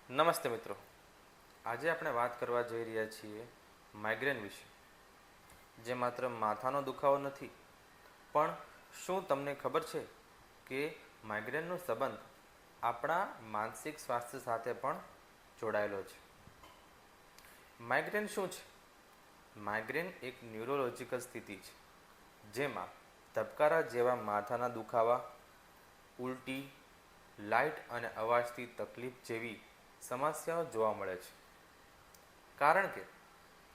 નમસ્તે મિત્રો, આજે આપણે વાત કરવા જઈ રહ્યા છીએ માઇગ્રેન વિશે, જે માત્ર માથાનો દુખાવો નથી, પણ શું તમને ખબર છે કે માઇગ્રેનનો સંબંધ આપણા માનસિક સ્વાસ્થ્ય સાથે પણ જોડાયેલો છે. માઇગ્રેન શું છે? માઇગ્રેન એક ન્યુરોલોજિકલ સ્થિતિ છે, જેમાં ધબકારા જેવા માથાના દુખાવા, ઉલટી, લાઇટ અને અવાજથી તકલીફ જેવી સમસ્યાઓ જોવા મળે છે. કારણ કે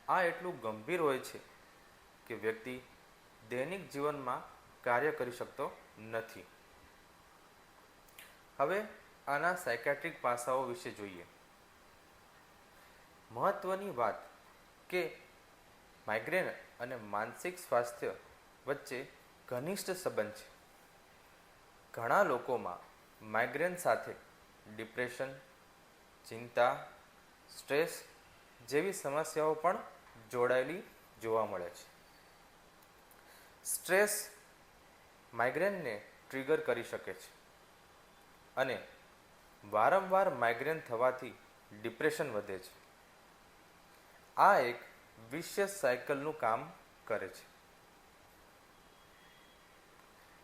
આ એટલું ગંભીર હોય છે કે વ્યક્તિ દૈનિક જીવનમાં કાર્ય કરી શકતો નથી. હવે આના સાયકેટ્રિક પાસાઓ વિશે જોઈએ. મહત્વની વાત કે માઇગ્રેન અને માનસિક સ્વાસ્થ્ય વચ્ચે ઘનિષ્ઠ સંબંધ છે. ઘણા લોકોમાં માઇગ્રેન સાથે ડિપ્રેશન, ચિંતા, સ્ટ્રેસ જેવી સમસ્યાઓ પણ જોડાયેલી જોવા મળે છે. સ્ટ્રેસ માઇગ્રેનને ટ્રિગર કરી શકે છે અને વારંવાર માઇગ્રેન થવાથી ડિપ્રેશન વધે છે. આ એક વિશિયસ સાયકલનું કામ કરે છે.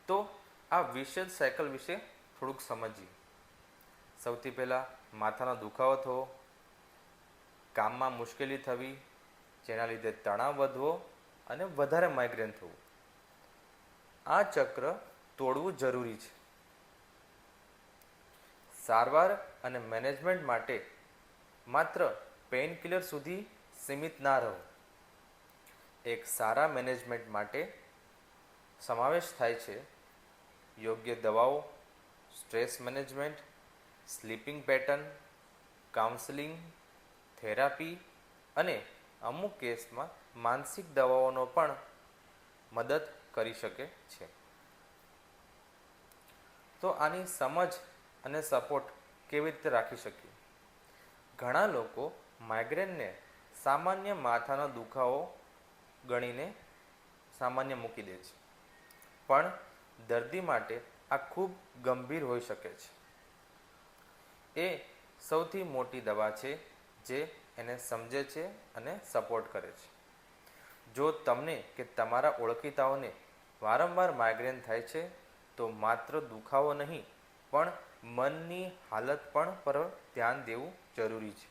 તો આ વિશિયસ સાયકલ વિશે થોડુંક સમજીએ. સૌથી પહેલાં માથાનો દુખાવો થવો, કામમાં મુશ્કેલી થવી, જેના લીધે તણાવ વધવો અને વધારે માઇગ્રેન થવું. આ ચક્ર તોડવું જરૂરી છે. સારવાર અને મેનેજમેન્ટ માટે માત્ર પેઇનકિલર સુધી સીમિત ના રહો. એક સારા મેનેજમેન્ટ માટે સમાવેશ થાય છે યોગ્ય દવાઓ, stress management, sleeping pattern, counselling, therapy અને અમુક કેસમાં માનસિક દવાઓનો પણ મદદ કરી શકે છે. તો આની સમજ અને સપોર્ટ કેવી રીતે રાખી શકીએ? ઘણા લોકો માઇગ્રેનને સામાન્ય માથાનો દુખાવો ગણીને સામાન્ય મૂકી દે છે, પણ દર્દી માટે આ ખૂબ ગંભીર હોઈ શકે છે. એ સૌથી મોટી દવા છે જે એને સમજે છે અને સપોર્ટ કરે છે. જો તમને કે તમારા ઓળખીતાઓને વારંવાર માઇગ્રેન થાય છે, તો માત્ર દુખાવો નહીં, પણ મનની હાલત પણ પર ધ્યાન દેવું જરૂરી છે.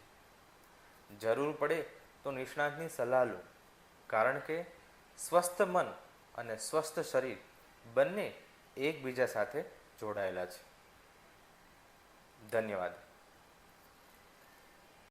જરૂર પડે તો નિષ્ણાતની સલાહ લો, કારણ કે સ્વસ્થ મન અને સ્વસ્થ શરીર બંને એકબીજા સાથે જોડાયેલા છે. ધન્યવાદ.